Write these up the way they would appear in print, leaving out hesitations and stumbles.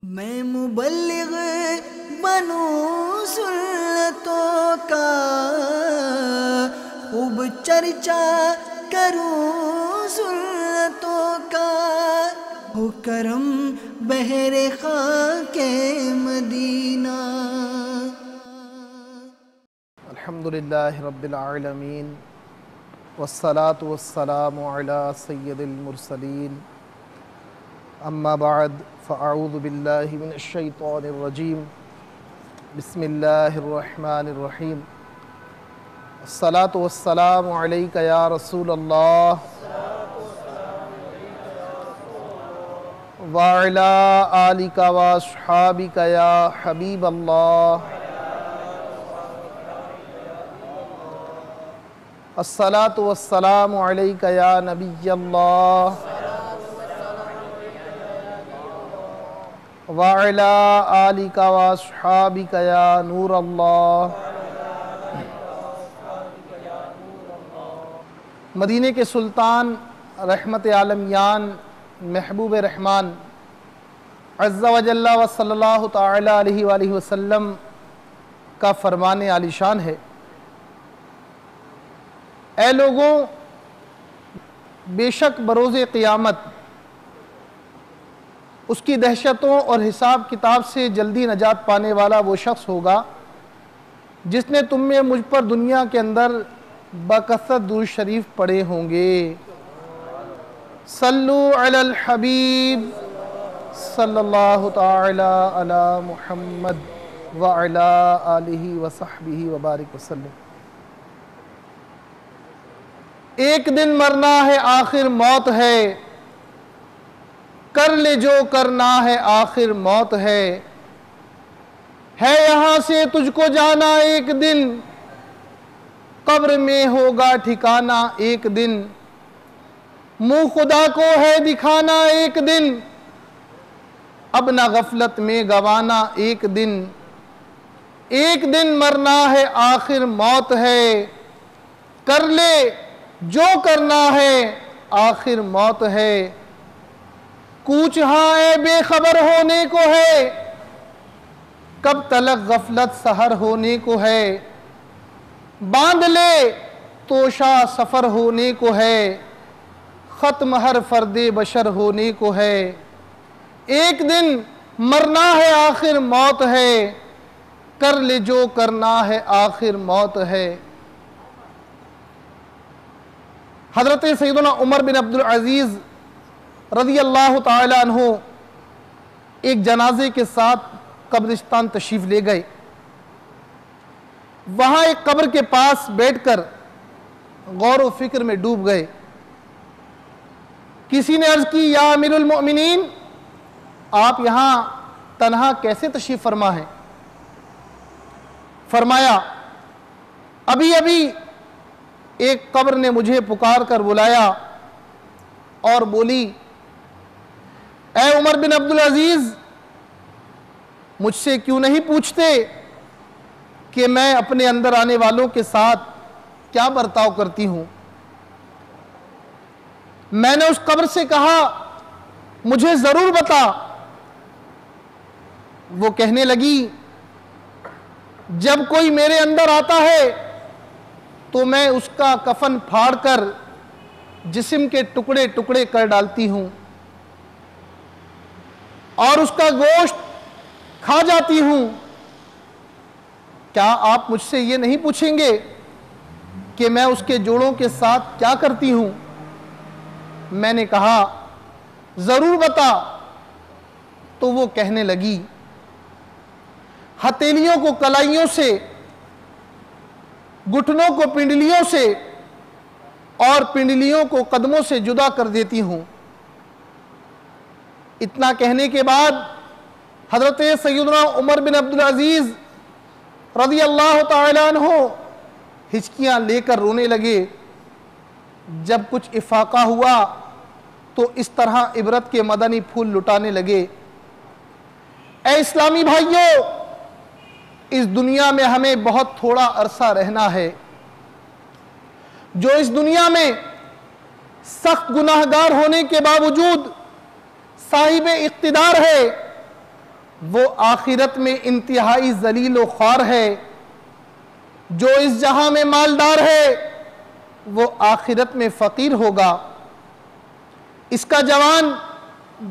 میں مبلغ بنوں سنتوں کا، خوب چرچا کروں سنتوں کا، ہو کرم بہر خاک مدینہ۔ الحمدللہ رب العالمین والصلاة والسلام علی سید المرسلین، اما بعد فاعوذ باللہ من الشیطان الرجیم، بسم اللہ الرحمن الرحیم۔ الصلاة والسلام علیک یا رسول اللہ وعلی آلک واصحابک یا حبیب اللہ۔ الصلاة والسلام علیک یا نبی اللہ وعلی آلک واصحابک یا نور اللہ۔ مدینہ کے سلطان، رحمت عالمیان، محبوب رحمان عز و جل و صلی اللہ تعالی علیہ وآلہ وسلم کا فرمان عالی شان ہے، اے لوگوں، بے شک بروز قیامت اس کی دہشتوں اور حساب کتاب سے جلدی نجات پانے والا وہ شخص ہوگا جس نے تم میں مجھ پر دنیا کے اندر بکثرت درود شریف پڑھے ہوں گے۔ صلو علی الحبیب صلی اللہ تعالی علی محمد وعلی آلہ وصحبہ وبارک وسلم۔ ایک دن مرنا ہے آخر موت ہے، کر لے جو کرنا ہے آخر موت ہے یہاں سے تجھ کو جانا ایک دن، قبر میں ہوگا ٹھکانا ایک دن، منہ خدا کو ہے دکھانا ایک دن، اب نہ غفلت میں گوانا ایک دن مرنا ہے آخر موت ہے، کر لے جو کرنا ہے آخر موت ہے، کوچ ہاں اے بے خبر ہونے کو ہے، کب تلک غفلت سحر ہونے کو ہے، باندھ لے توشہ سفر ہونے کو ہے، ختم ہر فرد بشر ہونے کو ہے، ایک دن مرنا ہے آخر موت ہے، کر لے جو کرنا ہے آخر موت ہے۔ حضرت سیدنا عمر بن عبدالعزیز رضی اللہ تعالی عنہ ایک جنازے کے ساتھ قبرستان تشریف لے گئے۔ وہاں ایک قبر کے پاس بیٹھ کر غور و فکر میں ڈوب گئے۔ کسی نے عرض کی، یا امیر المؤمنین، آپ یہاں تنہا کیسے تشریف فرما ہیں؟ فرمایا، ابھی ایک قبر نے مجھے پکار کر بلایا اور بولی، اے عمر بن عبدالعزیز، مجھ سے کیوں نہیں پوچھتے کہ میں اپنے اندر آنے والوں کے ساتھ کیا برتاؤ کرتی ہوں؟ میں نے اس قبر سے کہا، مجھے ضرور بتا۔ وہ کہنے لگی، جب کوئی میرے اندر آتا ہے تو میں اس کا کفن پھاڑ کر جسم کے ٹکڑے ٹکڑے کر ڈالتی ہوں اور اس کا گوشت کھا جاتی ہوں۔ کیا آپ مجھ سے یہ نہیں پوچھیں گے کہ میں اس کے جوڑوں کے ساتھ کیا کرتی ہوں؟ میں نے کہا، ضرور بتا۔ تو وہ کہنے لگی، ہتھیلیوں کو کلائیوں سے، گھٹنوں کو پنڈلیوں سے اور پنڈلیوں کو قدموں سے جدا کر دیتی ہوں۔ اتنا کہنے کے بعد حضرت سیدنا عمر بن عبدالعزیز رضی اللہ تعالی عنہ ہچکیاں لے کر رونے لگے۔ جب کچھ افاقہ ہوا تو اس طرح عبرت کے مدنی پھول لٹانے لگے۔ اے اسلامی بھائیوں، اس دنیا میں ہمیں بہت تھوڑا عرصہ رہنا ہے۔ جو اس دنیا میں سخت گناہگار ہونے کے باوجود صاحب اقتدار ہے، وہ آخرت میں انتہائی ذلیل و خوار ہے۔ جو اس جہاں میں مالدار ہے وہ آخرت میں فقیر ہوگا۔ اس کا جوان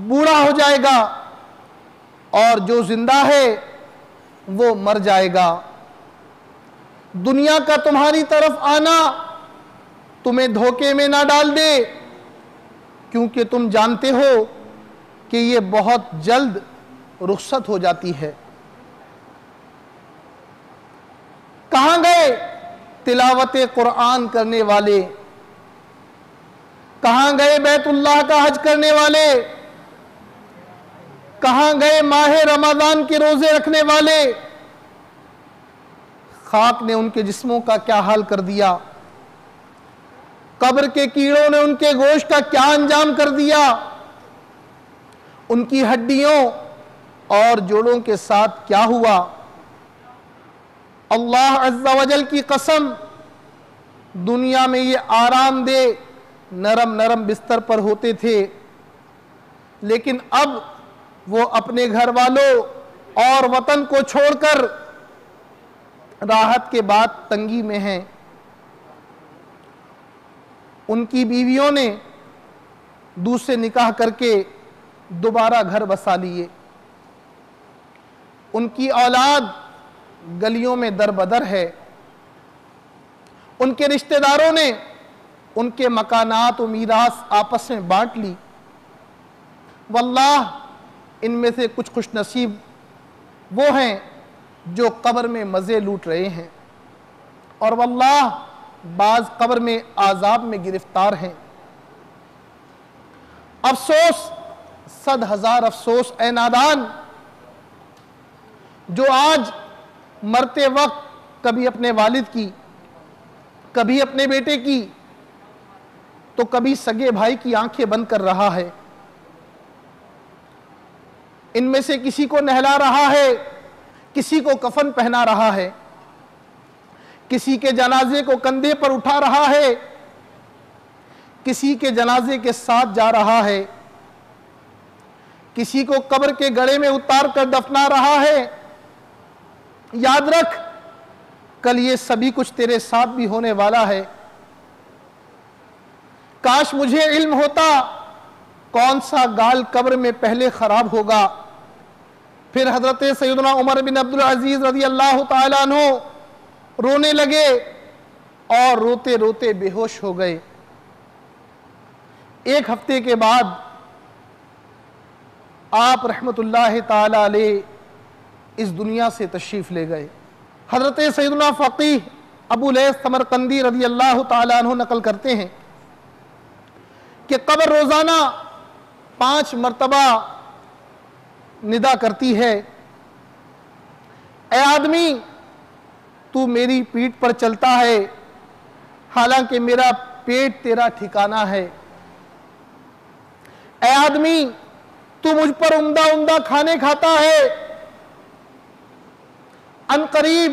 بوڑھا ہو جائے گا اور جو زندہ ہے وہ مر جائے گا۔ دنیا کا تمہاری طرف آنا تمہیں دھوکے میں نہ ڈال دے، کیونکہ تم جانتے ہو کہ یہ بہت جلد رخصت ہو جاتی ہے۔ کہاں گئے تلاوت قرآن کرنے والے؟ کہاں گئے بیت اللہ کا حج کرنے والے؟ کہاں گئے ماہ رمضان کے روزے رکھنے والے؟ خاک نے ان کے جسموں کا کیا حال کر دیا، قبر کے کیڑوں نے ان کے گوشت کا کیا انجام کر دیا، ان کی ہڈیوں اور جوڑوں کے ساتھ کیا ہوا۔ اللہ عز و جل کی قسم، دنیا میں یہ آرام دہ نرم نرم بستر پر ہوتے تھے، لیکن اب وہ اپنے گھر والوں اور وطن کو چھوڑ کر راحت کے بعد تنگی میں ہیں۔ ان کی بیویوں نے دوسرے نکاح کر کے دوبارہ گھر بسا لیے، ان کی اولاد گلیوں میں در بدر ہے، ان کے رشتہ داروں نے ان کے مکانات و میراث آپس میں بانٹ لی۔ واللہ ان میں سے کچھ خوش نصیب وہ ہیں جو قبر میں مزے لوٹ رہے ہیں، اور واللہ بعض قبر میں عذاب میں گرفتار ہیں۔ افسوس، 100,000 افسوس اے نادان، جو آج مرتے وقت کبھی اپنے والد کی، کبھی اپنے بیٹے کی، تو کبھی سگے بھائی کی آنکھیں بند کر رہا ہے۔ ان میں سے کسی کو نہلا رہا ہے، کسی کو کفن پہنا رہا ہے، کسی کے جنازے کو کندھے پر اٹھا رہا ہے، کسی کے جنازے کے ساتھ جا رہا ہے، کسی کو قبر کے گڑھے میں اتار کر دفنا رہا ہے۔ یاد رکھ، کل یہ سبھی کچھ تیرے ساتھ بھی ہونے والا ہے۔ کاش مجھے علم ہوتا کون سا گال قبر میں پہلے خراب ہوگا۔ پھر حضرت سیدنا عمر بن عبدالعزیز رضی اللہ تعالیٰ عنہ رونے لگے اور روتے روتے بے ہوش ہو گئے۔ ایک ہفتے کے بعد آپ رحمت اللہ تعالیٰ علیہ اس دنیا سے تشریف لے گئے۔ حضرت سیدنا فقیہ ابو لیث سمرقندی رضی اللہ تعالیٰ عنہ نقل کرتے ہیں کہ قبر روزانہ 5 مرتبہ ندا کرتی ہے، اے آدمی تو میری پیٹھ پر چلتا ہے حالانکہ میرا پیٹ تیرا ٹھکانہ ہے۔ اے آدمی تو مجھ پر عمدہ عمدہ کھانے کھاتا ہے، ان قریب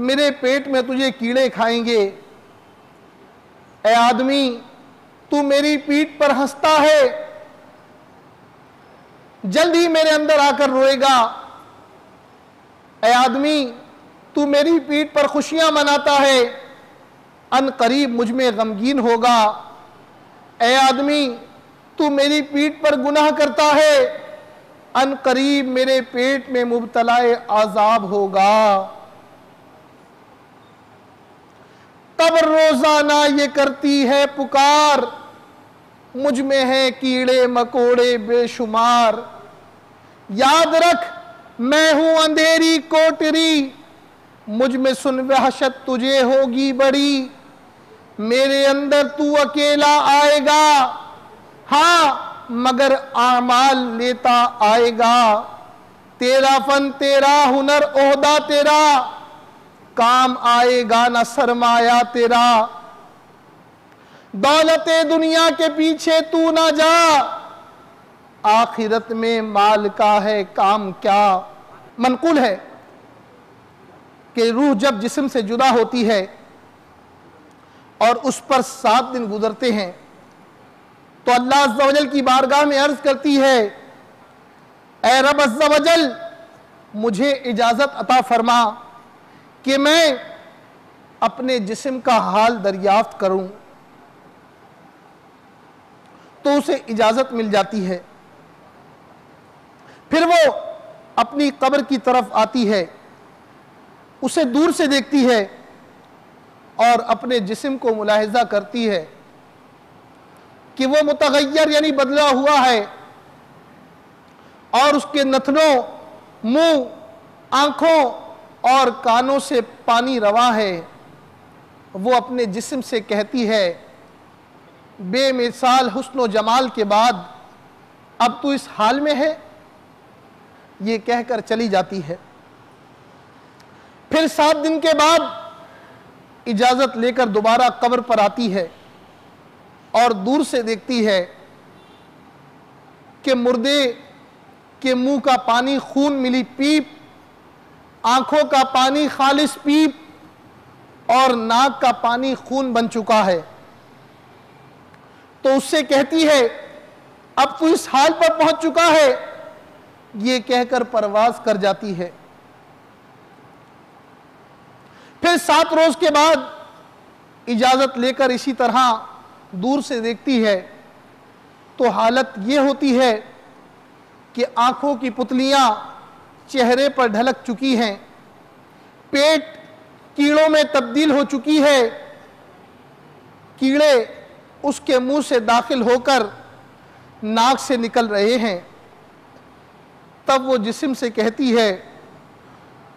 میرے پیٹ میں تجھے کیڑے کھائیں گے۔ اے آدمی تو میری پیٹھ پر ہنستا ہے، جلد ہی میرے اندر آ کر روئے گا۔ اے آدمی تو میری پیٹھ پر خوشیاں مناتا ہے، ان قریب مجھ میں غمگین ہوگا۔ اے آدمی تو میری پیٹھ پر گناہ کرتا ہے، ان قریب میرے پیٹ میں مبتلا عذاب ہوگا۔ قبر روزانہ یہ کرتی ہے پکار، مجھ میں ہے کیڑے مکوڑے بے شمار۔ یاد رکھ میں ہوں اندھیری کوٹری، مجھ میں سن وحشت تجھے ہوگی بڑی۔ میرے اندر تو اکیلا آئے گا، ہاں مگر اعمال لیتا آئے گا۔ تیرا فن تیرا ہنر عہدہ تیرا، کام آئے گا نہ سرمایہ تیرا۔ دولت دنیا کے پیچھے تو نہ جا، آخرت میں مال کا ہے کام کیا۔ منقول ہے کہ روح جب جسم سے جدا ہوتی ہے اور اس پر 7 دن گزرتے ہیں تو اللہ عز و جل کی بارگاہ میں عرض کرتی ہے، اے رب عز و جل مجھے اجازت عطا فرما کہ میں اپنے جسم کا حال دریافت کروں، تو اسے اجازت مل جاتی ہے۔ پھر وہ اپنی قبر کی طرف آتی ہے، اسے دور سے دیکھتی ہے اور اپنے جسم کو ملاحظہ کرتی ہے کہ وہ متغیر یعنی بدلا ہوا ہے، اور اس کے نتنوں، منہ، آنکھوں اور کانوں سے پانی رواں ہے۔ وہ اپنے جسم سے کہتی ہے بے مثال حسن و جمال کے بعد اب تو اس حال میں ہے، یہ کہہ کر چلی جاتی ہے۔ پھر 7 دن کے بعد اجازت لے کر دوبارہ قبر پر آتی ہے اور دور سے دیکھتی ہے کہ مردے کے منہ کا پانی خون ملی پیپ، آنکھوں کا پانی خالص پیپ اور ناک کا پانی خون بن چکا ہے۔ تو اس سے کہتی ہے اب تو اس حال پر پہنچ چکا ہے، یہ کہہ کر پرواز کر جاتی ہے۔ پھر 7 روز کے بعد اجازت لے کر اسی طرح دور سے دیکھتی ہے تو حالت یہ ہوتی ہے کہ آنکھوں کی پتلیاں چہرے پر ڈھلک چکی ہیں، پیٹ کیڑوں میں تبدیل ہو چکی ہے، کیڑے اس کے منہ سے داخل ہو کر ناک سے نکل رہے ہیں۔ تب وہ جسم سے کہتی ہے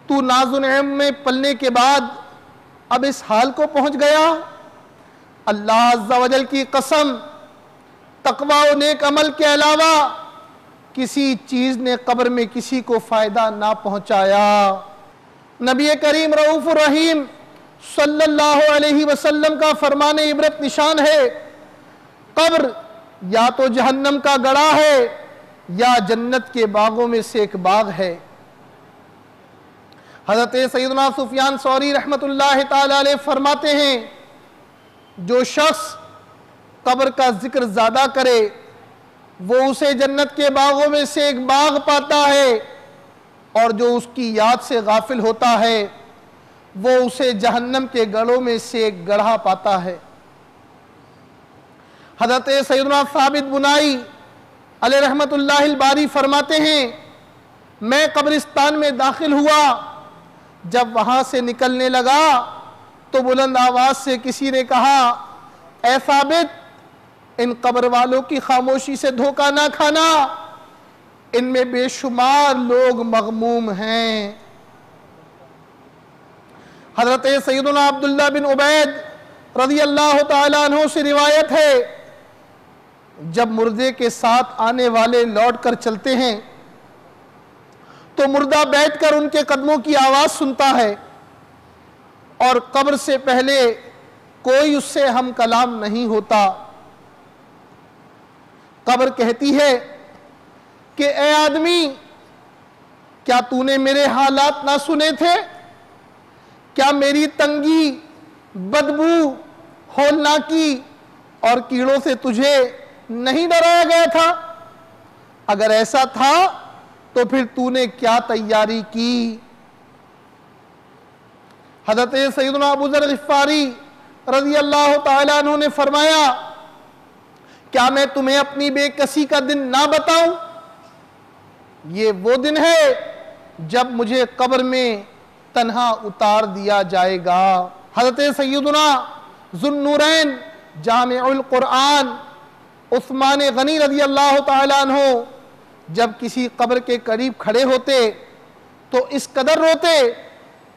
تو ناز و نعم میں پلنے کے بعد اب اس حال کو پہنچ گیا؟ اللہ عز و جل کی قسم، تقوی و نیک عمل کے علاوہ کسی چیز نے قبر میں کسی کو فائدہ نہ پہنچایا۔ نبی کریم رؤوف الرحیم صلی اللہ علیہ وسلم کا فرمان عبرت نشان ہے، قبر یا تو جہنم کا گڑھا ہے یا جنت کے باغوں میں سے ایک باغ ہے۔ حضرت سیدنا سفیان ثوری رحمت اللہ تعالی علیہ فرماتے ہیں جو شخص قبر کا ذکر زیادہ کرے وہ اسے جنت کے باغوں میں سے ایک باغ پاتا ہے، اور جو اس کی یاد سے غافل ہوتا ہے وہ اسے جہنم کے گڑھوں میں سے ایک گڑھا پاتا ہے۔ حضرت سیدنا ثابت بنائی علیہ رحمت اللہ الباری فرماتے ہیں میں قبرستان میں داخل ہوا، جب وہاں سے نکلنے لگا تو بلند آواز سے کسی نے کہا اے ثابت ان قبر والوں کی خاموشی سے دھوکہ نہ کھانا، ان میں بے شمار لوگ مغموم ہیں۔ حضرت سیدنا عبداللہ بن عبید رضی اللہ تعالیٰ عنہ سے روایت ہے جب مردے کے ساتھ آنے والے لوٹ کر چلتے ہیں تو مردہ بیٹھ کر ان کے قدموں کی آواز سنتا ہے، اور قبر سے پہلے کوئی اس سے ہم کلام نہیں ہوتا۔ قبر کہتی ہے کہ اے آدمی کیا تو نے میرے حالات نہ سنے تھے؟ کیا میری تنگی، بدبو، ہولناکی اور کیڑوں سے تجھے نہیں ڈرایا گیا تھا؟ اگر ایسا تھا تو پھر تو نے کیا تیاری کی؟ حضرت سیدنا ابو ذر غفاری رضی اللہ تعالیٰ عنہ نے فرمایا کیا میں تمہیں اپنی بے کسی کا دن نہ بتاؤں؟ یہ وہ دن ہے جب مجھے قبر میں تنہا اتار دیا جائے گا۔ حضرت سیدنا ذو النورین جامع القرآن عثمان غنی رضی اللہ تعالیٰ عنہ جب کسی قبر کے قریب کھڑے ہوتے تو اس قدر روتے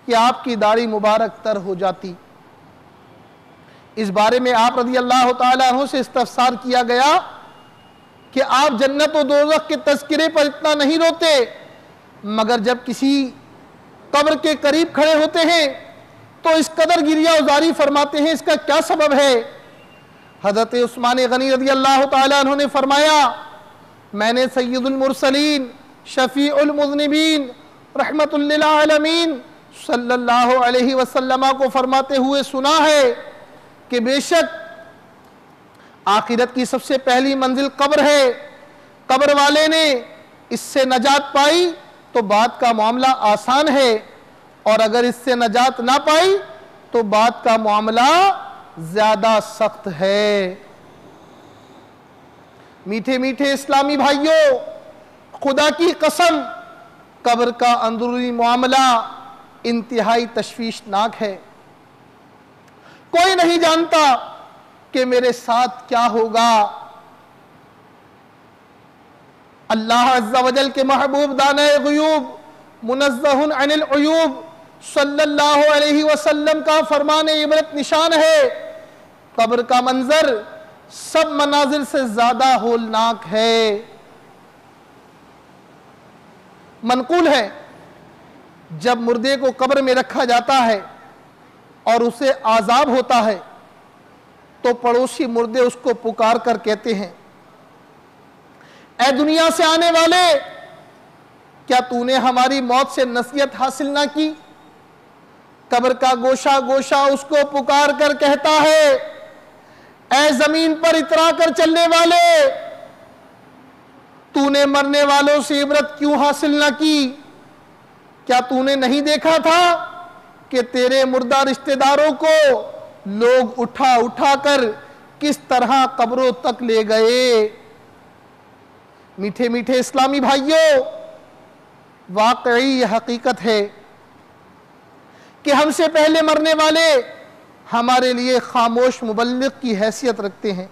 کہ آپ کی داڑھی مبارک تر ہو جاتی۔ اس بارے میں آپ رضی اللہ تعالیٰ عنہ سے استفسار کیا گیا کہ آپ جنت و دوزخ کے تذکرے پر اتنا نہیں روتے مگر جب کسی قبر کے قریب کھڑے ہوتے ہیں تو اس قدر گریہ ازاری فرماتے ہیں، اس کا کیا سبب ہے؟ حضرت عثمان غنی رضی اللہ تعالیٰ عنہ نے فرمایا میں نے سید المرسلین شفیع المذنبین رحمت للعالمین صلی اللہ علیہ وسلم کو فرماتے ہوئے سنا ہے کہ بے شک آخرت کی سب سے پہلی منزل قبر ہے، قبر والے نے اس سے نجات پائی تو بات کا معاملہ آسان ہے، اور اگر اس سے نجات نہ پائی تو بات کا معاملہ زیادہ سخت ہے۔ میٹھے میٹھے اسلامی بھائیوں، خدا کی قسم قبر کا اندرونی معاملہ انتہائی تشویشناک ہے۔ کوئی نہیں جانتا کہ میرے ساتھ کیا ہوگا۔ اللہ عز و جل کے محبوب دانہ غیوب منزہ عن العیوب صلی اللہ علیہ وسلم کا فرمان عبرت نشان ہے، قبر کا منظر سب مناظر سے زیادہ ہولناک ہے۔ منقول ہے جب مردے کو قبر میں رکھا جاتا ہے اور اسے عذاب ہوتا ہے تو پڑوسی مردے اس کو پکار کر کہتے ہیں، اے دنیا سے آنے والے، کیا تو نے ہماری موت سے نصیحت حاصل نہ کی؟ قبر کا گوشہ گوشہ اس کو پکار کر کہتا ہے، اے زمین پر اترا کر چلنے والے، تو نے مرنے والوں سے عبرت کیوں حاصل نہ کی؟ کیا تو نے نہیں دیکھا تھا کہ تیرے مردہ رشتہ داروں کو لوگ اٹھا اٹھا کر کس طرح قبروں تک لے گئے؟ میٹھے میٹھے اسلامی بھائیوں، واقعی یہ حقیقت ہے کہ ہم سے پہلے مرنے والے ہمارے لیے خاموش مبلغ کی حیثیت رکھتے ہیں۔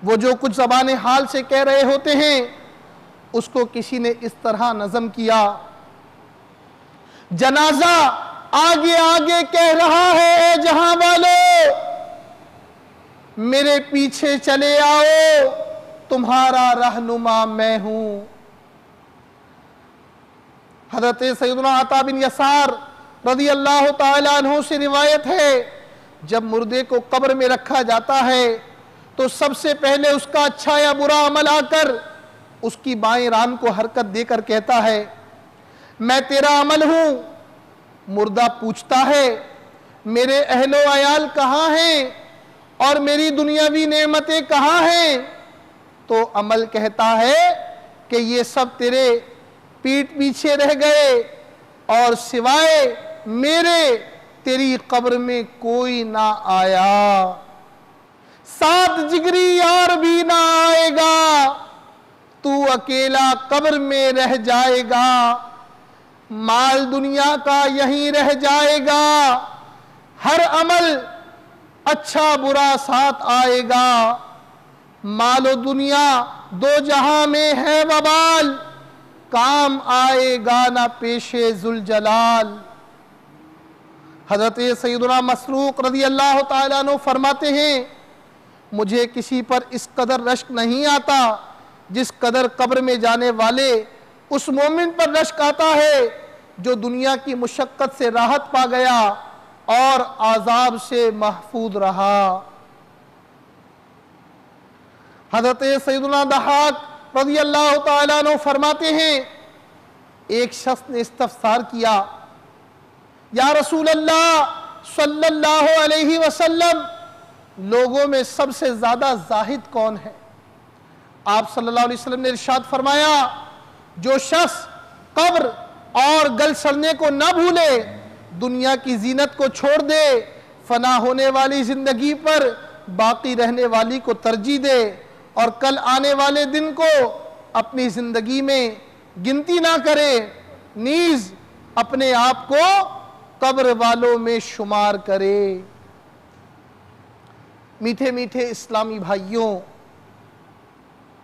وہ جو کچھ زبان حال سے کہہ رہے ہوتے ہیں اس کو کسی نے اس طرح نظم کیا، جنازہ آگے آگے کہہ رہا ہے، اے جہاں والو میرے پیچھے چلے آؤ، تمہارا رہنما میں ہوں۔ حضرت سیدنا عطا بن یسار رضی اللہ تعالیٰ عنہ سے روایت ہے، جب مردے کو قبر میں رکھا جاتا ہے تو سب سے پہلے اس کا اچھا یا برا عمل آ کر اس کی بائیں ران کو حرکت دے کر کہتا ہے، میں تیرا عمل ہوں۔ مردہ پوچھتا ہے، میرے اہل و عیال کہاں ہیں اور میری دنیاوی نعمتیں کہاں ہیں؟ تو عمل کہتا ہے کہ یہ سب تیرے پیٹ پیچھے رہ گئے اور سوائے میرے تیری قبر میں کوئی نہ آیا، ساتھ جگری یار بھی نہ آئے گا، تو اکیلا قبر میں رہ جائے گا، مال دنیا کا یہیں رہ جائے گا، ہر عمل اچھا برا ساتھ آئے گا، مال و دنیا دو جہاں میں ہے وبال، کام آئے گا نہ پیش ذوالجلال۔ حضرت سیدنا مسروق رضی اللہ تعالیٰ عنہ فرماتے ہیں، مجھے کسی پر اس قدر رشک نہیں آتا جس قدر قبر میں جانے والے اس مومن پر رشک آتا ہے جو دنیا کی مشقت سے راحت پا گیا اور عذاب سے محفوظ رہا۔ حضرت سیدنا ضحاک رضی اللہ تعالیٰ عنہ فرماتے ہیں، ایک شخص نے استفسار کیا، یا رسول اللہ صلی اللہ علیہ وسلم، لوگوں میں سب سے زیادہ زاہد کون ہے؟ آپ صلی اللہ علیہ وسلم نے ارشاد فرمایا، جو شخص قبر اور گل سڑنے کو نہ بھولے، دنیا کی زینت کو چھوڑ دے، فنا ہونے والی زندگی پر باقی رہنے والی کو ترجیح دے، اور کل آنے والے دن کو اپنی زندگی میں گنتی نہ کرے، نیز اپنے آپ کو قبر والوں میں شمار کرے۔ میٹھے میٹھے اسلامی بھائیوں،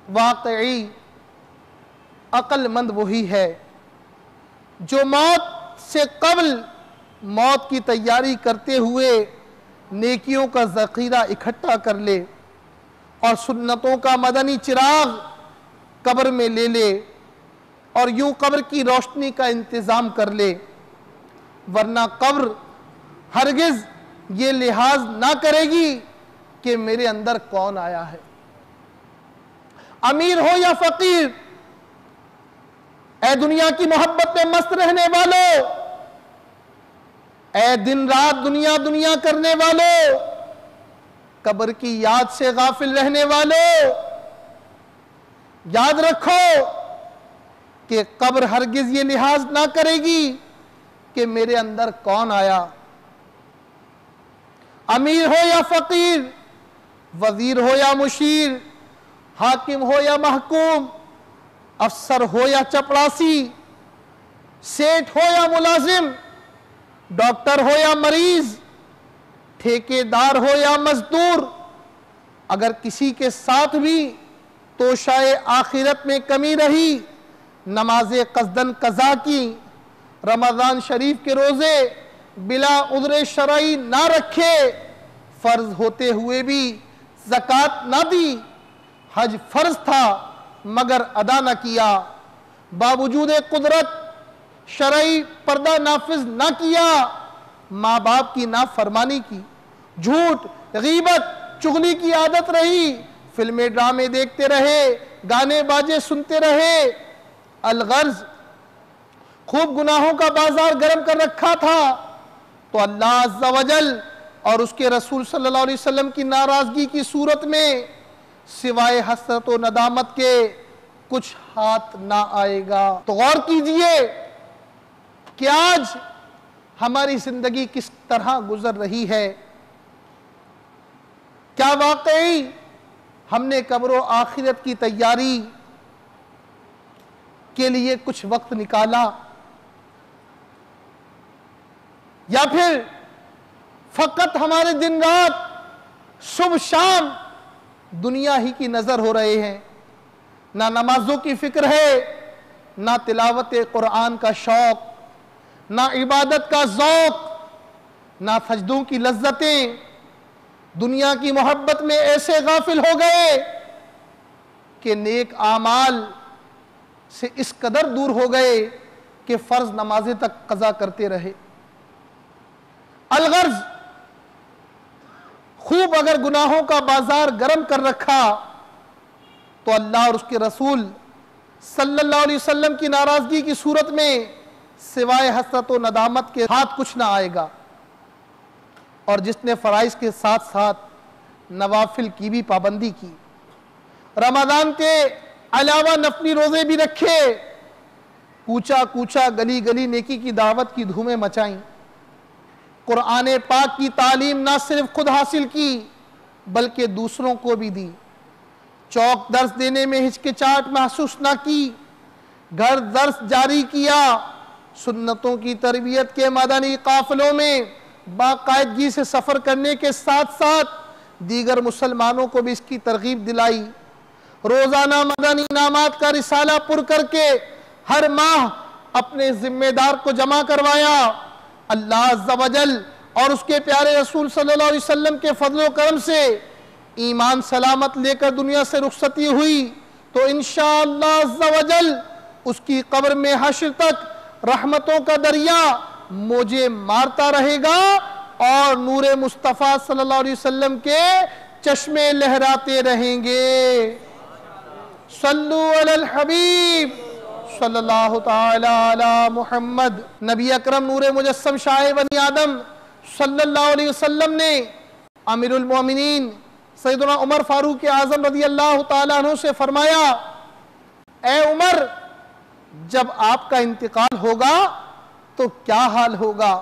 واقعی عقل مند وہی ہے جو موت سے قبل موت کی تیاری کرتے ہوئے نیکیوں کا ذخیرہ اکٹھا کر لے اور سنتوں کا مدنی چراغ قبر میں لے لے اور یوں قبر کی روشنی کا انتظام کر لے، ورنہ قبر ہرگز یہ لحاظ نہ کرے گی کہ میرے اندر کون آیا ہے، امیر ہو یا فقیر، اے دنیا کی محبت میں مست رہنے والوں، اے دن رات دنیا دنیا کرنے والوں، قبر کی یاد سے غافل رہنے والوں، یاد رکھو کہ قبر ہرگز یہ لحاظ نہ کرے گی کہ میرے اندر کون آیا، امیر ہو یا فقیر، وزیر ہو یا مشیر، حاکم ہو یا محکوم، افسر ہو یا چپڑاسی، سیٹھ ہو یا ملازم، ڈاکٹر ہو یا مریض، ٹھیکیدار ہو یا مزدور، اگر کسی کے ساتھ بھی توشہ آخرت میں کمی رہی، نماز قصدن قضا کی، رمضان شریف کے روزے بلا عذر شرعی نہ رکھے، فرض ہوتے ہوئے بھی زکوٰۃ نہ دی، حج فرض تھا مگر ادا نہ کیا، باوجود قدرت شرعی پردہ نافذ نہ کیا، ماں باپ کی نافرمانی کی، جھوٹ، غیبت، چغلی کی عادت رہی، فلمیں ڈرامے دیکھتے رہے، گانے باجے سنتے رہے، الغرض خوب گناہوں کا بازار گرم کر رکھا تھا، تو اللہ عز و جل اور اس کے رسول صلی اللہ علیہ وسلم کی ناراضگی کی صورت میں سوائے حسرت و ندامت کے کچھ ہاتھ نہ آئے گا۔ تو غور کیجئے کہ آج ہماری زندگی کس طرح گزر رہی ہے، کیا واقعی ہم نے قبر و آخرت کی تیاری کے لیے کچھ وقت نکالا، یا پھر فقط ہمارے دن رات صبح شام دنیا ہی کی نظر ہو رہے ہیں، نہ نمازوں کی فکر ہے، نہ تلاوت قرآن کا شوق، نہ عبادت کا ذوق، نہ سجدوں کی لذتیں، دنیا کی محبت میں ایسے غافل ہو گئے کہ نیک اعمال سے اس قدر دور ہو گئے کہ فرض نمازیں تک قضا کرتے رہے۔ الغرض خوب اگر گناہوں کا بازار گرم کر رکھا تو اللہ اور اس کے رسول صلی اللہ علیہ وسلم کی ناراضگی کی صورت میں سوائے حسرت و ندامت کے ہاتھ کچھ نہ آئے گا۔ اور جس نے فرائض کے ساتھ ساتھ نوافل کی بھی پابندی کی، رمضان کے علاوہ نفلی روزے بھی رکھے، کوچا کوچا گلی گلی نیکی کی دعوت کی دھومیں مچائیں، قرآن پاک کی تعلیم نہ صرف خود حاصل کی بلکہ دوسروں کو بھی دی، چوک درس دینے میں ہچکچاہٹ محسوس نہ کی، گھر درس جاری کیا، سنتوں کی تربیت کے مدنی قافلوں میں باقاعدگی سے سفر کرنے کے ساتھ ساتھ دیگر مسلمانوں کو بھی اس کی ترغیب دلائی، روزانہ مدنی انعامات کا رسالہ پر کر کے ہر ماہ اپنے ذمہ دار کو جمع کروایا۔ اللہ عز و جل اور اس کے پیارے رسول صلی اللہ علیہ وسلم کے فضل و کرم سے ایمان سلامت لے کر دنیا سے رخصتی ہوئی تو انشاءاللہ عز و جل اس کی قبر میں حشر تک رحمتوں کا دریا موجیں مارتا رہے گا اور نور مصطفیٰ صلی اللہ علیہ وسلم کے چشمے لہراتے رہیں گے۔ صلو علی الحبیب صلی اللہ تعالی علی محمد۔ نبی اکرم نور مجسم شاہ بنی آدم صلی اللہ علیہ وسلم نے امیر المومنین سیدنا عمر فاروق اعظم رضی اللہ تعالیٰ عنہ سے فرمایا، اے عمر، جب آپ کا انتقال ہوگا تو کیا حال ہوگا؟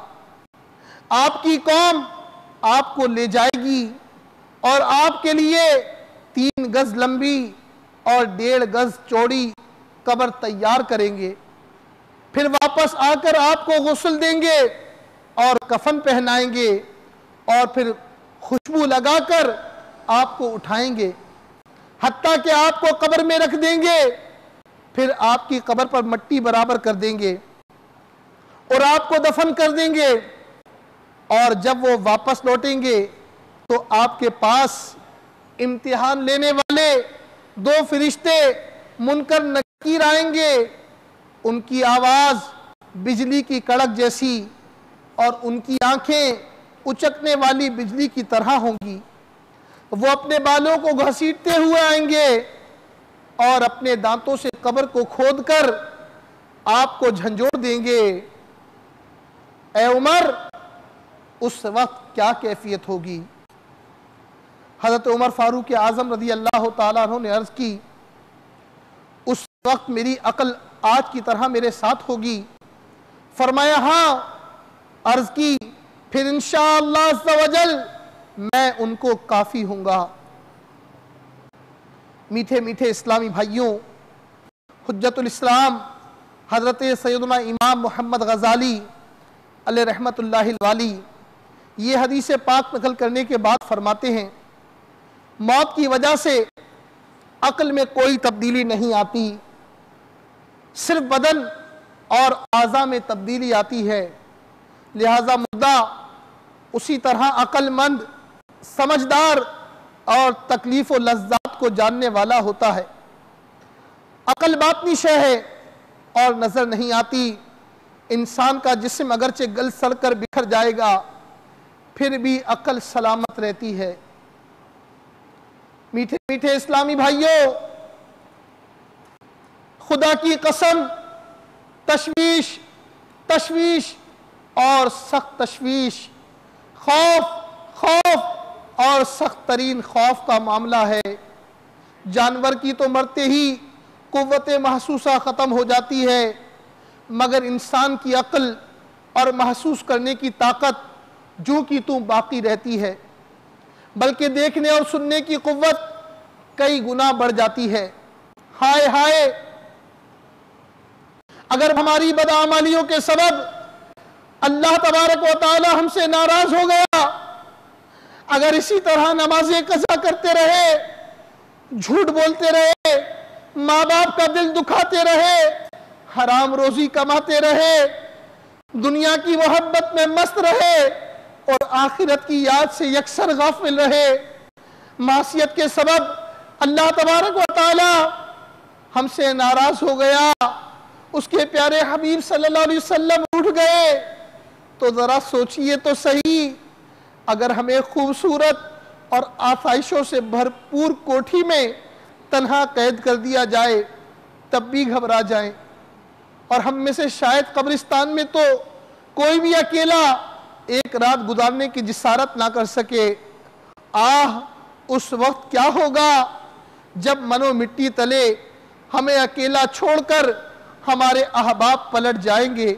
آپ کی قوم آپ کو لے جائے گی اور آپ کے لیے 3 گز لمبی اور 1.5 گز چوڑی قبر تیار کریں گے، پھر واپس آ کر آپ کو غسل دیں گے اور کفن پہنائیں گے اور پھر خوشبو لگا کر آپ کو اٹھائیں گے، حتیٰ کہ آپ کو قبر میں رکھ دیں گے، پھر آپ کی قبر پر مٹی برابر کر دیں گے اور آپ کو دفن کر دیں گے، اور جب وہ واپس لوٹیں گے تو آپ کے پاس امتحان لینے والے 2 فرشتے منکر نکیر آئیں گے، ان کی آواز بجلی کی کڑک جیسی اور ان کی آنکھیں اچکنے والی بجلی کی طرح ہوں گی، وہ اپنے بالوں کو گھسیٹتے ہوئے آئیں گے اور اپنے دانتوں سے قبر کو کھود کر آپ کو جھنجھوڑ دیں گے۔ اے عمر، اس وقت کیا کیفیت ہوگی؟ حضرت عمر فاروق اعظم رضی اللہ تعالیٰ عنہ نے عرض کی، اس وقت میری عقل آج کی طرح میرے ساتھ ہوگی؟ فرمایا ہاں۔ عرض کی پھر انشاءاللہ عز و جل میں ان کو کافی ہوں گا۔ میٹھے میٹھے اسلامی بھائیوں، حجت الاسلام حضرت سیدنا امام محمد غزالی علیہ رحمت اللہ الوالی یہ حدیث پاک نقل کرنے کے بعد فرماتے ہیں، موت کی وجہ سے عقل میں کوئی تبدیلی نہیں آتی، صرف بدن اور اعضاء میں تبدیلی آتی ہے، لہذا مردہ اسی طرح عقل مند، سمجھدار اور تکلیف و لذات کو جاننے والا ہوتا ہے۔ عقل باطنی شے ہے اور نظر نہیں آتی۔ انسان کا جسم اگرچہ گل سڑ کر بکھر جائے گا پھر بھی عقل سلامت رہتی ہے۔ میٹھے میٹھے اسلامی بھائیوں، خدا کی قسم تشویش، تشویش اور سخت تشویش، خوف اور سخت ترین خوف کا معاملہ ہے۔ جانور کی تو مرتے ہی قوت محسوسہ ختم ہو جاتی ہے، مگر انسان کی عقل اور محسوس کرنے کی طاقت جو کی تو باقی رہتی ہے، بلکہ دیکھنے اور سننے کی قوت کئی گنا بڑھ جاتی ہے۔ ہائے ہائے، اگر ہماری بدعمالیوں کے سبب اللہ تبارک و تعالی ہم سے ناراض ہو گیا، اگر اسی طرح نمازیں قضا کرتے رہے، جھوٹ بولتے رہے، ماں باپ کا دل دکھاتے رہے، حرام روزی کماتے رہے، دنیا کی محبت میں مست رہے اور آخرت کی یاد سے یکسر غافل رہے، معصیت کے سبب اللہ تبارک و تعالی ہم سے ناراض ہو گیا، اس کے پیارے حبیب صلی اللہ علیہ وسلم اٹھ گئے، تو ذرا سوچئے تو صحیح، اگر ہمیں خوبصورت اور آسائشوں سے بھرپور کوٹھی میں تنہا قید کر دیا جائے تب بھی گھبرا جائیں، اور ہم میں سے شاید قبرستان میں تو کوئی بھی اکیلا ایک رات گزارنے کی جسارت نہ کر سکے۔ اس وقت کیا ہوگا جب منو مٹی تلے ہمیں اکیلا چھوڑ کر ہمارے احباب پلٹ جائیں گے۔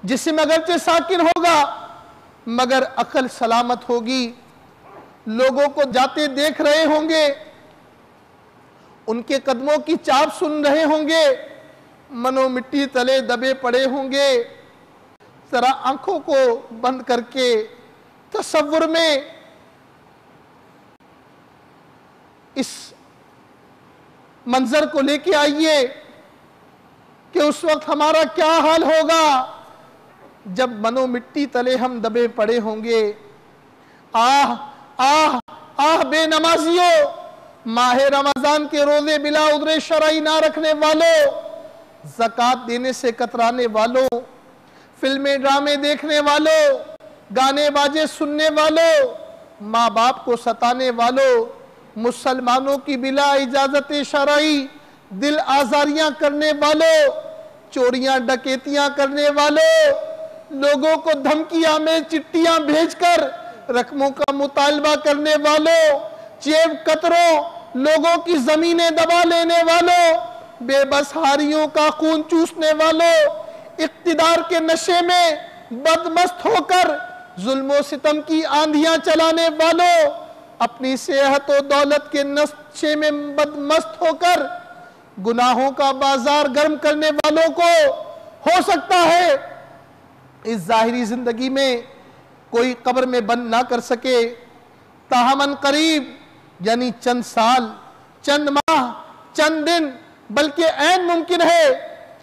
جسم اگرچہ ساکن ہوگا مگر عقل سلامت ہوگی، لوگوں کو جاتے دیکھ رہے ہوں گے، ان کے قدموں کی چاپ سن رہے ہوں گے، منو مٹی تلے دبے پڑے ہوں گے۔ ذرا آنکھوں کو بند کر کے تصور میں اس منظر کو لے کے آئیے کہ اس وقت ہمارا کیا حال ہوگا جب منو مٹی تلے ہم دبے پڑے ہوں گے۔ آہ آہ آہ بے نمازیوں، ماہ رمضان کے روزے بلا عذر شرعی نہ رکھنے والوں، زکوٰۃ دینے سے کترانے والوں، فلمیں ڈرامے دیکھنے والوں، گانے باجے سننے والوں، ماں باپ کو ستانے والوں، مسلمانوں کی بلا اجازت شرعی دل آزاریاں کرنے والوں، چوریاں ڈکیتیاں کرنے والوں، لوگوں کو دھمکیاں میں چٹیاں بھیج کر رقموں کا مطالبہ کرنے والوں، جیب کتروں، لوگوں کی زمینیں دبا لینے والوں، بے بس ہاریوں کا خون چوسنے والوں، اقتدار کے نشے میں بدمست ہو کر ظلم و ستم کی آندھیاں چلانے والوں، اپنی صحت و دولت کے نشے میں بدمست ہو کر گناہوں کا بازار گرم کرنے والوں کو ہو سکتا ہے اس ظاہری زندگی میں کوئی قبر میں بند نہ کر سکے، تاہم ان قریب یعنی چند سال، چند ماہ، چند دن، بلکہ عین ممکن ہے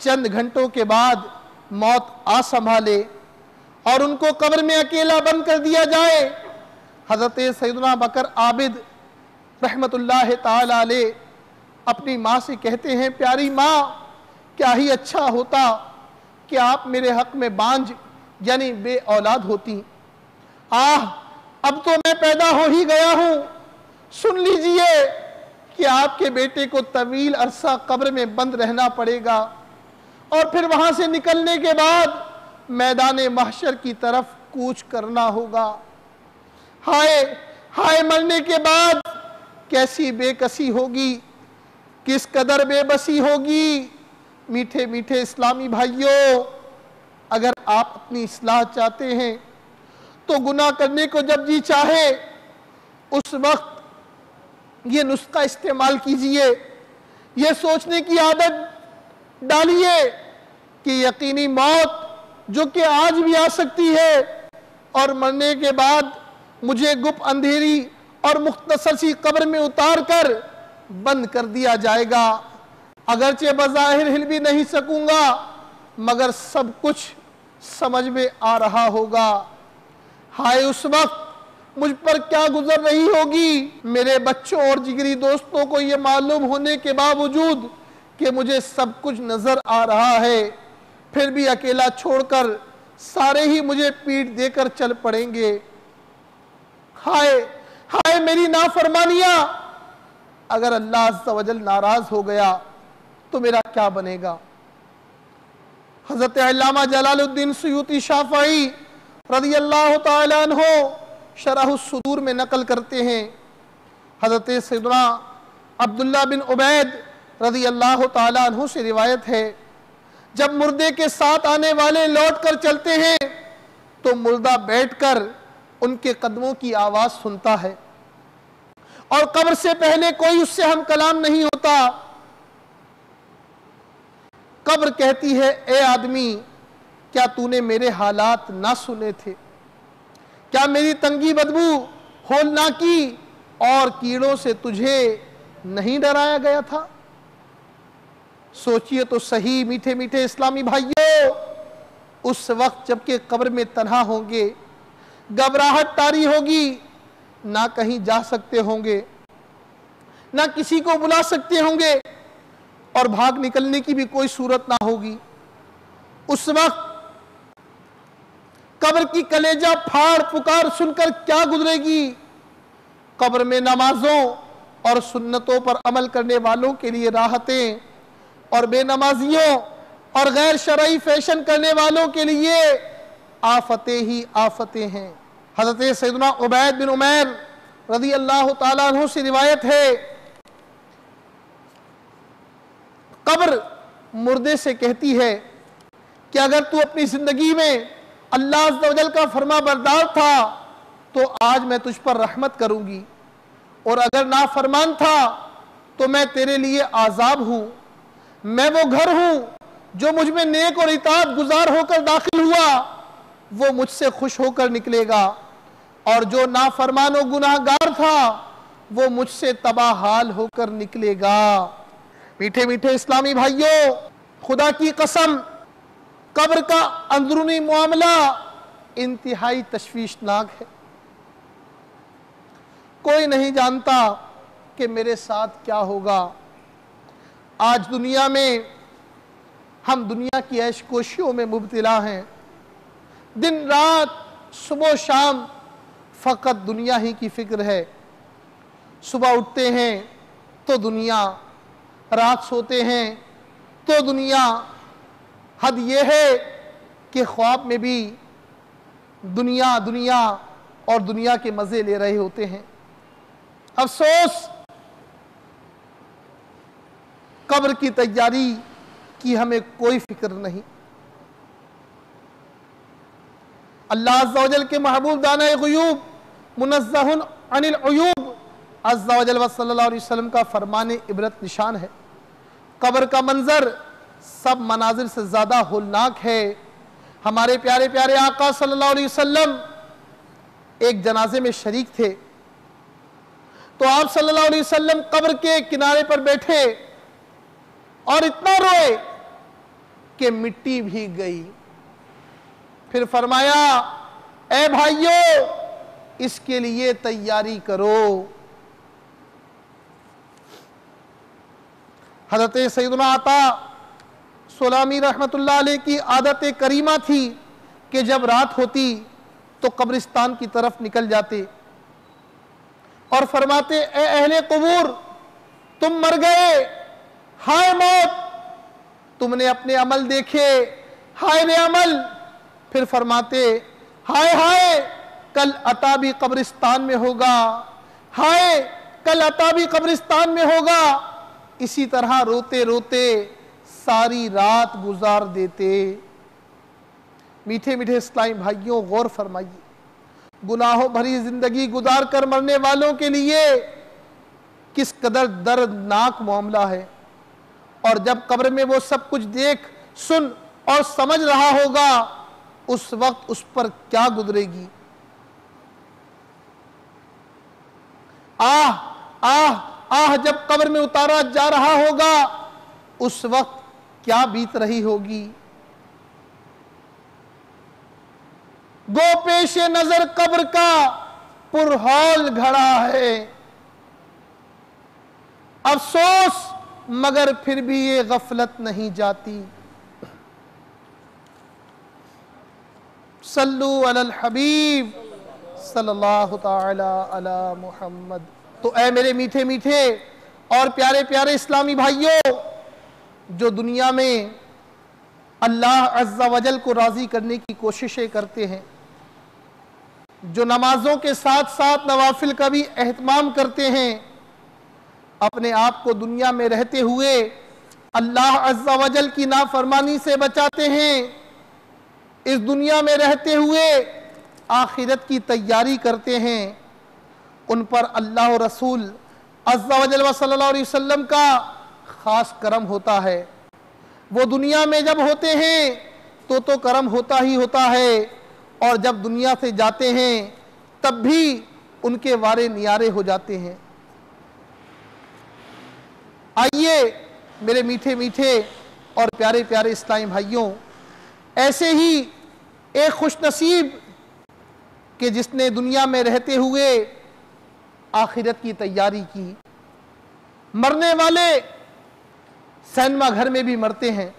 چند گھنٹوں کے بعد موت آ سنبھالے اور ان کو قبر میں اکیلا بند کر دیا جائے۔ حضرت سیدنا بکر عابد رحمت اللہ تعالی علیہ اپنی ماں سے کہتے ہیں، پیاری ماں، کیا ہی اچھا ہوتا کہ آپ میرے حق میں بانجھ یعنی بے اولاد ہوتی۔ اب تو میں پیدا ہو ہی گیا ہوں، سن لیجئے کہ آپ کے بیٹے کو طویل عرصہ قبر میں بند رہنا پڑے گا اور پھر وہاں سے نکلنے کے بعد میدان محشر کی طرف کوچ کرنا ہوگا۔ ہائے ہائے، مرنے کے بعد کیسی بے کسی ہوگی، کس قدر بے بسی ہوگی، میٹھے میٹھے اسلامی بھائیوں، اگر آپ اپنی اصلاح چاہتے ہیں تو گناہ کرنے کو جب جی چاہے اس وقت یہ نسخہ استعمال کیجئے، یہ سوچنے کی عادت ڈالیے کہ یقینی موت جو کہ آج بھی آ سکتی ہے اور مرنے کے بعد مجھے گپ اندھیری اور مختصر سی قبر میں اتار کر بند کر دیا جائے گا، اگرچہ بظاہر ہل بھی نہیں سکوں گا مگر سب کچھ سمجھ میں آ رہا ہوگا۔ ہائے اس وقت مجھ پر کیا گزر رہی ہوگی۔ میرے بچوں اور جگری دوستوں کو یہ معلوم ہونے کے باوجود کہ مجھے سب کچھ نظر آ رہا ہے، پھر بھی اکیلا چھوڑ کر سارے ہی مجھے پیٹ دے کر چل پڑیں گے۔ ہائے ہائے میری نافرمانیاں، اگر اللہ عز و جل ناراض ہو گیا تو میرا کیا بنے گا؟ حضرت علامہ جلال الدین سیوطی شافعی رضی اللہ تعالیٰ عنہ شرح الصدور میں نقل کرتے ہیں، حضرت سیدنا عبداللہ بن عبید رضی اللہ تعالیٰ عنہ سے روایت ہے، جب مردے کے ساتھ آنے والے لوٹ کر چلتے ہیں تو مردہ بیٹھ کر ان کے قدموں کی آواز سنتا ہے اور قبر سے پہلے کوئی اس سے ہم کلام نہیں ہوتا۔ قبر کہتی ہے، اے آدمی کیا تو نے میرے حالات نہ سنے تھے؟ کیا میری تنگی بدبو ہولناکی اور کیڑوں سے تجھے نہیں ڈرایا گیا تھا؟ سوچئے تو صحیح میٹھے میٹھے اسلامی بھائیوں، اس وقت جب کہ قبر میں تنہا ہوں گے، گھبراہٹ طاری ہوگی، نہ کہیں جا سکتے ہوں گے، نہ کسی کو بلا سکتے ہوں گے اور بھاگ نکلنے کی بھی کوئی صورت نہ ہوگی۔ اس وقت قبر کی کلیجہ پھاڑ پکار سن کر کیا گزرے گی؟ قبر میں نمازوں اور سنتوں پر عمل کرنے والوں کے لیے راحتیں اور بے نمازیوں اور غیر شرعی فیشن کرنے والوں کے لیے آفتیں ہی آفتیں ہیں۔ حضرت سیدنا عبید بن عمیر رضی اللہ تعالیٰ عنہ سے روایت ہے، قبر مردے سے کہتی ہے کہ اگر تو اپنی زندگی میں اللہ عز و جل کا فرما بردار تھا تو آج میں تجھ پر رحمت کروں گی، اور اگر نافرمان تھا تو میں تیرے لیے عذاب ہوں۔ میں وہ گھر ہوں جو مجھ میں نیک اور اطاعت گزار ہو کر داخل ہوا وہ مجھ سے خوش ہو کر نکلے گا، اور جو نافرمان و گناہگار تھا وہ مجھ سے تباہ حال ہو کر نکلے گا۔ میٹھے میٹھے اسلامی بھائیوں، خدا کی قسم قبر کا اندرونی معاملہ انتہائی تشویشناک ہے۔ کوئی نہیں جانتا کہ میرے ساتھ کیا ہوگا۔ آج دنیا میں ہم دنیا کی عیش کوشیوں میں مبتلا ہیں، دن رات صبح و شام فقط دنیا ہی کی فکر ہے۔ صبح اٹھتے ہیں تو دنیا، رات سوتے ہیں تو دنیا، حد یہ ہے کہ خواب میں بھی دنیا دنیا اور دنیا کے مزے لے رہے ہوتے ہیں۔ افسوس، قبر کی تیاری کی ہمیں کوئی فکر نہیں۔ اللہ عز و جل کے محبوب دانہ غیوب منزہ عن العیوب عز و جل صلی اللہ علیہ وسلم کا فرمان عبرت نشان ہے۔ قبر کا منظر سب مناظر سے زیادہ ہولناک ہے۔ ہمارے پیارے پیارے آقا صلی اللہ علیہ وسلم ایک جنازے میں شریک تھے، تو آپ صلی اللہ علیہ وسلم قبر کے کنارے پر بیٹھے اور اتنا روئے کہ مٹی بھیگ گئی۔ پھر فرمایا، اے بھائیو اس کے لیے تیاری کرو۔ حضرت سیدنا عطا سلامی رحمت اللہ علیہ کی عادت کریمہ تھی کہ جب رات ہوتی تو قبرستان کی طرف نکل جاتے اور فرماتے، اے اہل قبور تم مر گئے، ہائے موت، تم نے اپنے عمل دیکھے، ہائے بے عمل۔ پھر فرماتے، ہائے ہائے کل عطا بھی قبرستان میں ہوگا، ہائے کل عطا بھی قبرستان میں ہوگا۔ اسی طرح روتے روتے ساری رات گزار دیتے۔ میٹھے میٹھے اسلامی بھائیوں، غور فرمائیے، گناہوں بھری زندگی گزار کر مرنے والوں کے لیے کس قدر دردناک معاملہ ہے، اور جب قبر میں وہ سب کچھ دیکھ سن اور سمجھ رہا ہوگا اس وقت اس پر کیا گزرے گی۔ آہ آہ آہ جب قبر میں اتارا جا رہا ہوگا اس وقت کیا بیت رہی ہوگی۔ گو پیش نظر قبر کا پرہول گھڑا ہے، افسوس مگر پھر بھی یہ غفلت نہیں جاتی۔ صلو علی الحبیب صلی اللہ تعالی علی محمد۔ تو اے میرے میٹھے میٹھے اور پیارے پیارے اسلامی بھائیوں، جو دنیا میں اللہ عز و جل کو راضی کرنے کی کوششیں کرتے ہیں، جو نمازوں کے ساتھ ساتھ نوافل کا بھی اہتمام کرتے ہیں، اپنے آپ کو دنیا میں رہتے ہوئے اللہ عز و جل کی نافرمانی سے بچاتے ہیں، اس دنیا میں رہتے ہوئے آخرت کی تیاری کرتے ہیں، ان پر اللہ و رسول عز و جل و صلی اللہ علیہ وسلم کا خاص کرم ہوتا ہے۔ وہ دنیا میں جب ہوتے ہیں تو کرم ہوتا ہی ہوتا ہے، اور جب دنیا سے جاتے ہیں تب بھی ان کے وارے نیارے ہو جاتے ہیں۔ آئیے میرے میٹھے میٹھے اور پیارے پیارے اسلامی بھائیوں، ایسے ہی ایک خوش نصیب کہ جس نے دنیا میں رہتے ہوئے آخرت کی تیاری کی۔ مرنے والے سینما گھر میں بھی مرتے ہیں،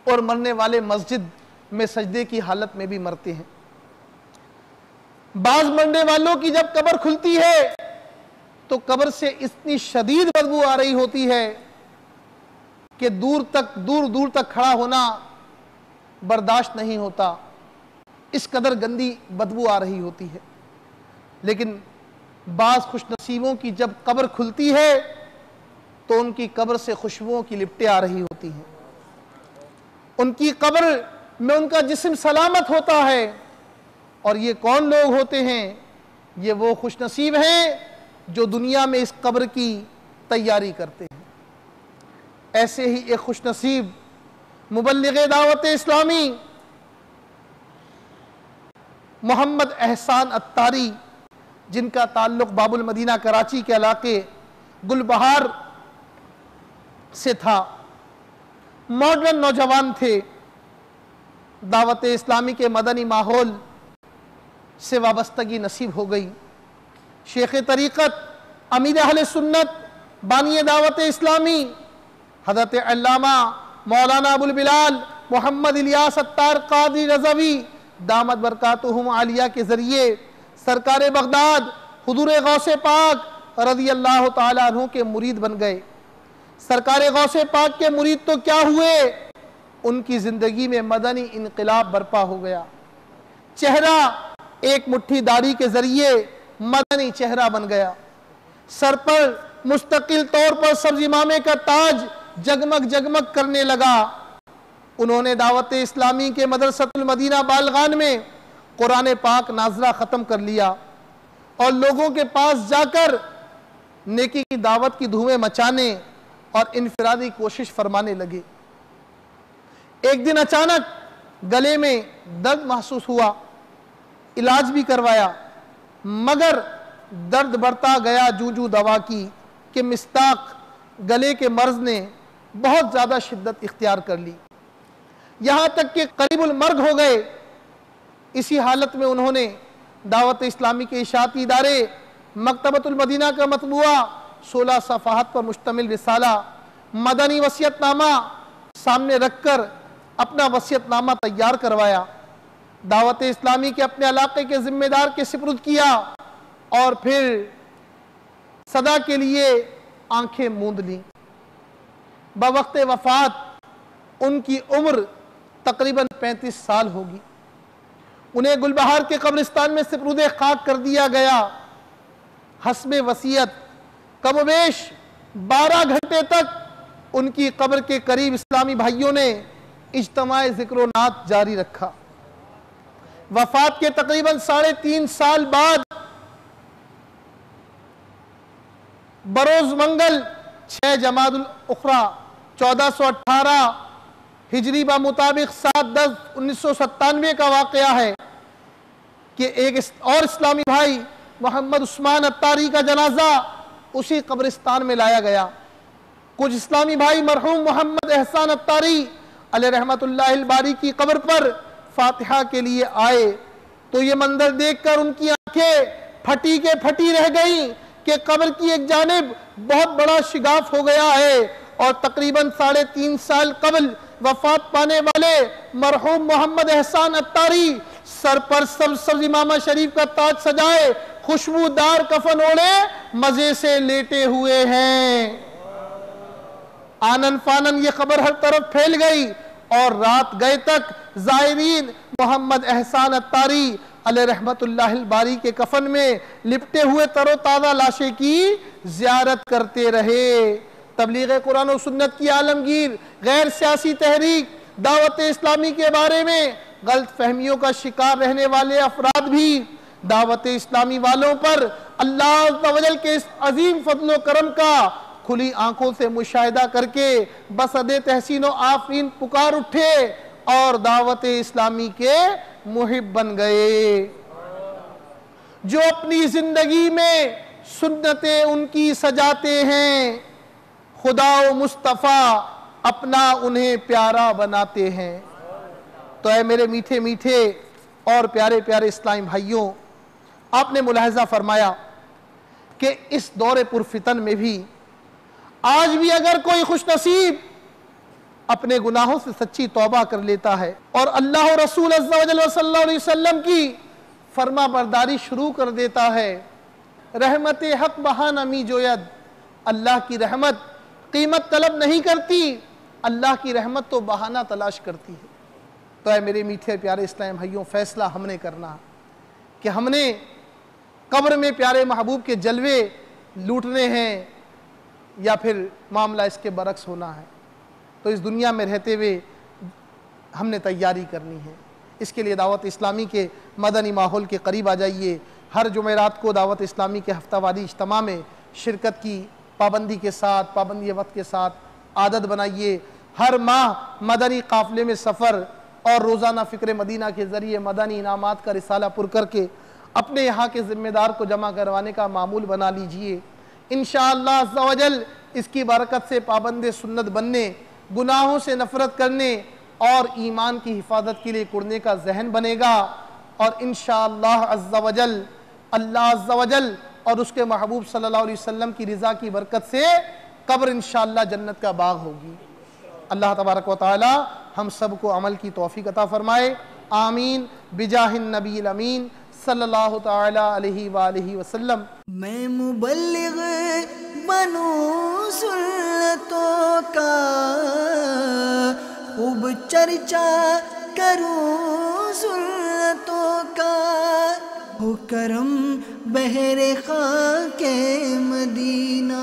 اور مرنے والے مسجد میں سجدے کی حالت میں بھی مرتے ہیں۔ بعض مرنے والوں کی جب قبر کھلتی ہے تو قبر سے اتنی شدید بدبو آ رہی ہوتی ہے کہ دور دور تک کھڑا ہونا برداشت نہیں ہوتا، اس قدر گندی بدبو آ رہی ہوتی ہے۔ لیکن بعض خوش نصیبوں کی جب قبر کھلتی ہے تو ان کی قبر سے خوشبوؤں کی لپٹیں آ رہی ہوتی ہیں، ان کی قبر میں ان کا جسم سلامت ہوتا ہے۔ اور یہ کون لوگ ہوتے ہیں؟ یہ وہ خوش نصیب ہیں جو دنیا میں اس قبر کی تیاری کرتے ہیں۔ ایسے ہی ایک خوش نصیب مبلغ دعوت اسلامی محمد احسان اتاری، جن کا تعلق باب المدینہ کراچی کے علاقے گل بہار سے تھا، ماڈرن نوجوان تھے، دعوت اسلامی کے مدنی ماحول سے وابستگی نصیب ہو گئی۔ شیخ طریقت، امیر اہل سنت، بانی دعوت اسلامی حضرت علامہ مولانا ابو البلال محمد الیاس اتار قادری رضوی دامت برکاتہم عالیہ کے ذریعے سرکار بغداد حضور غوث پاک رضی اللہ تعالیٰ عنہ کے مرید بن گئے۔ سرکار غوث پاک کے مرید تو کیا ہوئے، ان کی زندگی میں مدنی انقلاب برپا ہو گیا۔ چہرہ ایک مٹھی داڑھی کے ذریعے مدنی چہرہ بن گیا، سر پر مستقل طور پر سبز امامے کا تاج جگمگ جگمگ کرنے لگا۔ انہوں نے دعوت اسلامی کے مدرسۃ المدینہ بالغان میں قرآن پاک ناظرہ ختم کر لیا، اور لوگوں کے پاس جا کر نیکی کی دعوت کی دھومیں مچانے اور انفرادی کوشش فرمانے لگے۔ ایک دن اچانک گلے میں درد محسوس ہوا، علاج بھی کروایا، مگر درد بڑھتا گیا جوں دوا کی کہ مستاق گلے کے مرض نے بہت زیادہ شدت اختیار کر لی، یہاں تک کہ قریب المرگ ہو گئے۔ اسی حالت میں انہوں نے دعوت اسلامی کے اشاعتی ادارے مکتبۃ المدینہ کا مطبوعہ 16 صفحات پر مشتمل رسالہ مدنی وصیت نامہ سامنے رکھ کر اپنا وصیت نامہ تیار کروایا، دعوت اسلامی کے اپنے علاقے کے ذمہ دار کے سپرد کیا، اور پھر صدا کے لیے آنکھیں موند لیں۔ بوقت وفات ان کی عمر تقریباً 35 سال ہوگی۔ انہیں گلبہار کے قبرستان میں سپرد خاک کر دیا گیا۔ حسب وصیت کم و بیش 12 گھنٹے تک ان کی قبر کے قریب اسلامی بھائیوں نے اجتماع ذکر و نعت جاری رکھا۔ وفات کے تقریباً 3.5 سال بعد بروز منگل 6 جمادی الاخری 1418 ہجری بمطابق 7/10/1997 کا واقعہ ہے کہ ایک اور اسلامی بھائی محمد عثمان اتاری کا جنازہ اسی قبرستان میں لایا گیا۔ کچھ اسلامی بھائی مرحوم محمد احسان اتاری علیہ رحمت اللہ الباری کی قبر پر فاتحہ کے لیے آئے تو یہ منظر دیکھ کر ان کی آنکھیں پھٹی کے پھٹی رہ گئیں کہ قبر کی ایک جانب بہت بڑا شگاف ہو گیا ہے اور تقریباً 3.5 سال قبل وفات پانے والے مرحوم محمد احسان اتاری سر پر سبز امامہ شریف کا تاج سجائے خوشبودار کفن اوڑھے مزے سے لیٹے ہوئے ہیں۔ آنن فانن یہ خبر ہر طرف پھیل گئی اور رات گئے تک زائرین محمد احسان اتاری علیہ رحمت اللہ الباری کے کفن میں لپٹے ہوئے تر و تازہ لاشیں کی زیارت کرتے رہے۔ تبلیغ قرآن و سنت کی عالمگیر غیر سیاسی تحریک دعوت اسلامی کے بارے میں غلط فہمیوں کا شکار رہنے والے افراد بھی دعوت اسلامی والوں پر اللہ عز و جل کے اس عظیم فضل و کرم کا کھلی آنکھوں سے مشاہدہ کر کے بصد تحسین و آفرین پکار اٹھے اور دعوت اسلامی کے محب بن گئے۔ جو اپنی زندگی میں سنتیں ان کی سجاتے ہیں خدا و مصطفیٰ اپنا انہیں پیارا بناتے ہیں۔ تو اے میرے میٹھے میٹھے اور پیارے پیارے اسلامی بھائیوں، آپ نے ملاحظہ فرمایا کہ اس دور پرفتن میں بھی آج بھی اگر کوئی خوش نصیب اپنے گناہوں سے سچی توبہ کر لیتا ہے اور اللہ و رسول عز و جل صلی اللہ علیہ وسلم کی فرما برداری شروع کر دیتا ہے، رحمت حق بہانہ می جوید، اللہ کی رحمت قیمت طلب نہیں کرتی، اللہ کی رحمت تو بہانہ تلاش کرتی ہے۔ تو اے میرے میٹھے پیارے اسلام بھائیوں، فیصلہ ہم نے کرنا کہ ہم نے قبر میں پیارے محبوب کے جلوے لوٹنے ہیں یا پھر معاملہ اس کے برعکس ہونا ہے۔ تو اس دنیا میں رہتے ہوئے ہم نے تیاری کرنی ہے۔ اس کے لیے دعوت اسلامی کے مدنی ماحول کے قریب آ جائیے۔ ہر جمعرات کو دعوت اسلامی کے ہفتہ واری اجتماع میں شرکت کی پابندی کے ساتھ، پابندی وقت کے ساتھ عادت بنائیے۔ ہر ماہ مدنی قافلے میں سفر اور روزانہ فکر مدینہ کے ذریعے مدنی انعامات کا رسالہ پر کر کے اپنے یہاں کے ذمہ دار کو جمع کروانے کا معمول بنا لیجئے۔ انشاءاللہ عز و جل اس کی برکت سے پابند سنت بننے، گناہوں سے نفرت کرنے اور ایمان کی حفاظت کے لیے کڑنے کا ذہن بنے گا، اور انشاءاللہ عز و جل اللہ عز و جل اور اس کے محبوب صلی اللہ علیہ وسلم کی رضا کی برکت سے قبر انشاءاللہ جنت کا باغ ہوگی۔ اللہ تبارک و تعالی ہم سب کو عمل کی توفیق عطا فرمائے، آمین بجاہ النبی الامین صلی اللہ تعالی علیہ وآلہ وسلم۔ میں مبلغ بنوں سنتوں کا، خوب چرچا کروں سنتوں کا، ہو کرم بحر خاک مدینہ۔